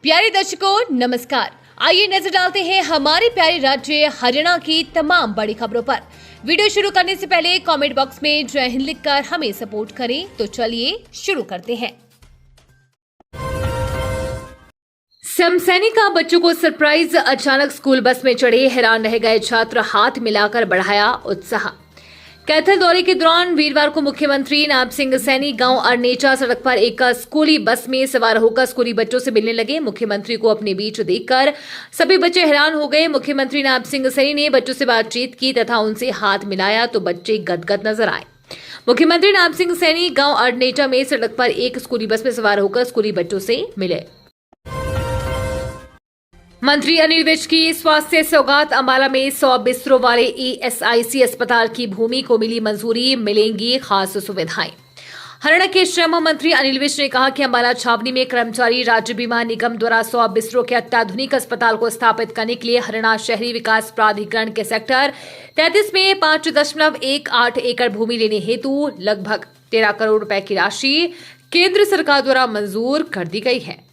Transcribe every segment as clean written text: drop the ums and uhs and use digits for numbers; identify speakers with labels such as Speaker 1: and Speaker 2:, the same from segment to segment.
Speaker 1: प्यारे दर्शकों नमस्कार। आइए नजर डालते हैं हमारे प्यारे राज्य हरियाणा की तमाम बड़ी खबरों पर। वीडियो शुरू करने से पहले कमेंट बॉक्स में जय हिंद लिखकर हमें सपोर्ट करें। तो चलिए शुरू करते हैं। समसैनिक बच्चों को सरप्राइज, अचानक स्कूल बस में चढ़े हैरान रह गए छात्र, हाथ मिलाकर बढ़ाया उत्साह। कैथल दौरे के दौरान वीरवार को मुख्यमंत्री नायब सिंह सैनी गांव अरनेचा सड़क पर एक स्कूली बस में सवार होकर स्कूली बच्चों से मिलने लगे। मुख्यमंत्री को अपने बीच देखकर सभी बच्चे हैरान हो गए। मुख्यमंत्री नायब सिंह सैनी ने बच्चों से बातचीत की तथा उनसे हाथ मिलाया तो बच्चे गदगद नजर आए। मुख्यमंत्री नायब सिंह सैनी गांव अरनेचा में सड़क पर एक स्कूली बस में सवार होकर स्कूली बच्चों से मिले। मंत्री अनिल विज की स्वास्थ्य सौगात, अंबाला में 100 बिस्तरों वाले ईएसआईसी अस्पताल की भूमि को मिली मंजूरी, मिलेंगी खास सुविधाएं। हरियाणा के श्रम मंत्री अनिल विज ने कहा कि अंबाला छावनी में कर्मचारी राज्य बीमा निगम द्वारा 100 बिस्तरों के अत्याधुनिक अस्पताल को स्थापित करने के लिए हरियाणा शहरी विकास प्राधिकरण के सेक्टर 33 में 5.18 एकड़ भूमि लेने हेतु लगभग 13 करोड़ रुपए की राशि केंद्र सरकार द्वारा मंजूर कर दी गई है।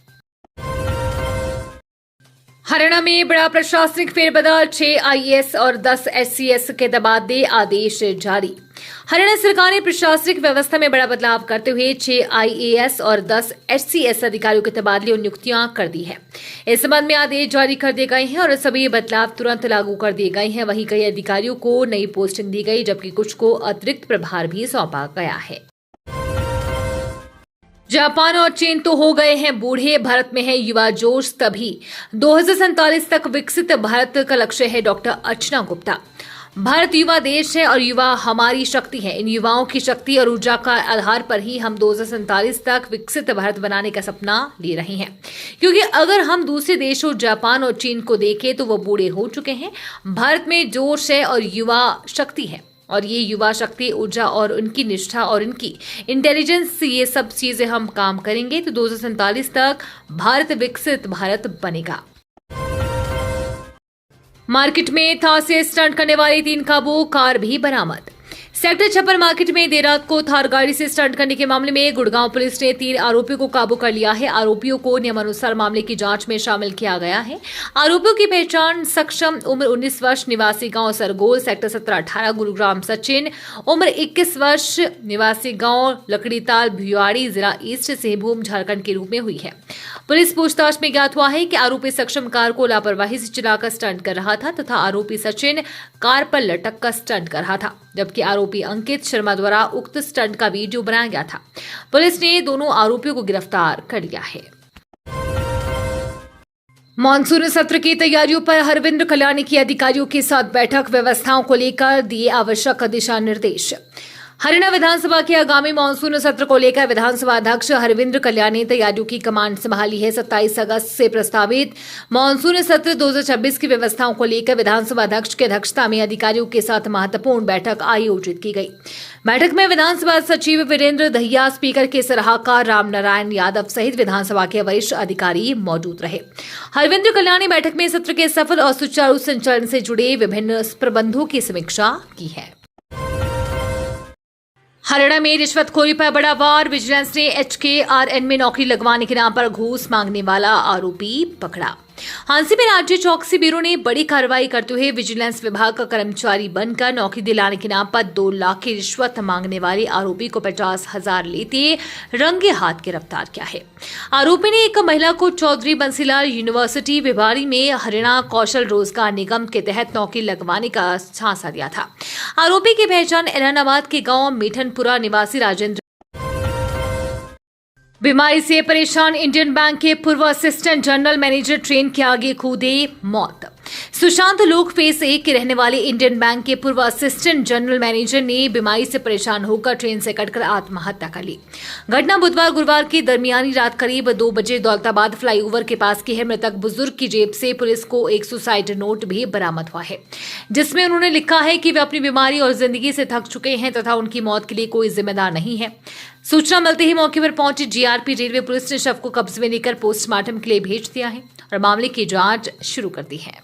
Speaker 1: हरियाणा में बड़ा प्रशासनिक फेरबदल, 6 आईएएस और 10 एससीएस के तबादले आदेश जारी। हरियाणा सरकार ने प्रशासनिक व्यवस्था में बड़ा बदलाव करते हुए 6 आईएएस और 10 एचसीएस अधिकारियों के तबादले और नियुक्तियां कर दी है। इस संबंध में आदेश जारी कर दिए गए हैं और सभी बदलाव तुरंत लागू कर दिए गए हैं। वहीं कई अधिकारियों को नई पोस्टिंग दी गई, जबकि कुछ को अतिरिक्त प्रभार भी सौंपा गया है। जापान और चीन तो हो गए हैं बूढ़े, भारत में है युवा जोश तभी 2047 तक विकसित भारत का लक्ष्य है डॉक्टर अर्चना गुप्ता। भारत युवा देश है और युवा हमारी शक्ति है। इन युवाओं की शक्ति और ऊर्जा का आधार पर ही हम 2047 तक विकसित भारत बनाने का सपना ले रहे हैं। क्योंकि अगर हम दूसरे देशों जापान और चीन को देखें तो वो बूढ़े हो चुके हैं। भारत में जोश है और युवा शक्ति है, और ये युवा शक्ति, ऊर्जा और उनकी निष्ठा और इनकी इंटेलिजेंस, ये सब चीजें हम काम करेंगे तो 2047 तक भारत विकसित भारत बनेगा। मार्केट में थार से स्टंट करने वाली 3 काबू, कार भी बरामद। सेक्टर 56 मार्केट में देर रात को थार गाड़ी से स्टंट करने के मामले में गुड़गांव पुलिस ने 3 आरोपियों को काबू कर लिया है। आरोपियों को नियमानुसार मामले की जांच में शामिल किया गया है। आरोपियों की पहचान सक्षम, उम्र 19 वर्ष, निवासी गांव सरगोल, सेक्टर 17-18 गुरुग्राम, सचिन, उम्र 21 वर्ष, निवासी गांव लकड़ीताल, भिवाड़ी, जिला ईस्ट सिंहभूम, झारखंड के रूप में हुई है। पुलिस पूछताछ में ज्ञात हुआ है कि आरोपी सक्षम कार को लापरवाही से चलाकर स्टंट कर रहा था तथा आरोपी सचिन कार पर लटक कर स्टंट कर रहा था, जबकि आरोपी अंकित शर्मा द्वारा उक्त स्टंट का वीडियो बनाया गया था। पुलिस ने दोनों आरोपियों को गिरफ्तार कर लिया है। मानसून सत्र की तैयारियों पर हरविंद्र कल्याणी की अधिकारियों के साथ बैठक, व्यवस्थाओं को लेकर दिए आवश्यक दिशा निर्देश। हरियाणा विधानसभा के आगामी मानसून सत्र को लेकर विधानसभा अध्यक्ष हरविंद्र कल्याणी ने तैयारियों की कमान संभाली है। 27 अगस्त से प्रस्तावित मानसून सत्र 2026 की व्यवस्थाओं को लेकर विधानसभा अध्यक्ष की अध्यक्षता में अधिकारियों के साथ महत्वपूर्ण बैठक आयोजित की गई। बैठक में विधानसभा सचिव वीरेंद्र दहिया, स्पीकर के सलाहकार रामनारायण यादव सहित विधानसभा के वरिष्ठ अधिकारी मौजूद रहे। हरविंद्र कल्याणी बैठक में सत्र के सफल और सुचारू संचालन से जुड़े विभिन्न प्रबंधों की समीक्षा की है। हरियाणा में रिश्वतखोरी पर बड़ा वार, विजिलेंस ने HKRN में नौकरी लगवाने के नाम पर घूस मांगने वाला आरोपी पकड़ा। हांसी में राज्य चौकसी ब्यूरो ने बड़ी कार्रवाई करते हुए विजिलेंस विभाग का कर्मचारी बनकर नौकरी दिलाने के नाम पर 2 लाख की रिश्वत मांगने वाले आरोपी को 50,000 लेते रंगे हाथ गिरफ्तार किया है। आरोपी ने एक महिला को चौधरी बंसीलाल यूनिवर्सिटी भिवाड़ी में हरियाणा कौशल रोजगार निगम के तहत नौकरी लगवाने का झांसा दिया था। आरोपी की पहचान एलानाबाद के गांव मीठनपुरा निवासी राजेंद्र। बीमारी से परेशान इंडियन बैंक के पूर्व असिस्टेंट जनरल मैनेजर ट्रेन के आगे कूदे, मौत। सुशांत लोक फेज 1 के रहने वाले इंडियन बैंक के पूर्व असिस्टेंट जनरल मैनेजर ने बीमारी से परेशान होकर ट्रेन से कटकर आत्महत्या कर ली। घटना बुधवार गुरुवार की दरमियानी रात करीब 2 बजे दौलताबाद फ्लाईओवर के पास की है। मृतक बुजुर्ग की जेब से पुलिस को एक सुसाइड नोट भी बरामद हुआ है, जिसमें उन्होंने लिखा है कि वे अपनी बीमारी और जिंदगी से थक चुके हैं तथा उनकी मौत के लिए कोई जिम्मेदार नहीं है। सूचना मिलते ही मौके पर पहुंची जीआरपी रेलवे पुलिस ने शव को कब्जे में लेकर पोस्टमार्टम के लिए भेज दिया है और मामले की जांच शुरू कर दी है।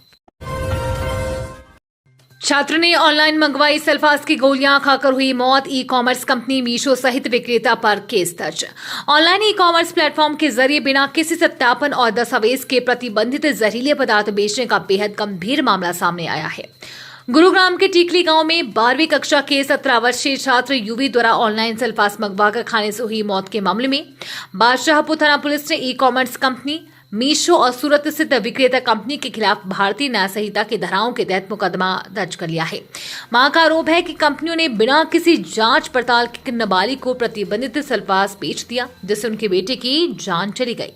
Speaker 1: छात्र ने ऑनलाइन मंगवाई सल्फास की गोलियां खाकर हुई मौत। ई कॉमर्स कंपनी मीशो सहित विक्रेता पर केस दर्ज। ऑनलाइन ई कॉमर्स प्लेटफॉर्म के जरिए बिना किसी सत्यापन और दस्तावेज के प्रतिबंधित जहरीले पदार्थ बेचने का बेहद गंभीर मामला सामने आया है। गुरुग्राम के टीकली गांव में 12वीं कक्षा के 17 वर्षीय छात्र युवी द्वारा ऑनलाइन सल्फास मंगवाकर खाने से हुई मौत के मामले में बादशाहपुर थाना पुलिस ने ई कॉमर्स कंपनी मीशो और सूरत स्थित विक्रेता कंपनी के खिलाफ भारतीय न्याय संहिता की धाराओं के तहत मुकदमा दर्ज कर लिया है। वहां का आरोप है कि कंपनियों ने बिना किसी जांच पड़ताल के नाबालिग को प्रतिबंधित सल्फास बेच दिया, जिससे उनके बेटे की जान चली गई।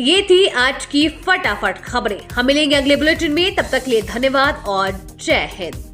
Speaker 1: ये थी आज की फटाफट खबरें। हम मिलेंगे अगले बुलेटिन में, तब तक के लिए धन्यवाद और जय हिंद।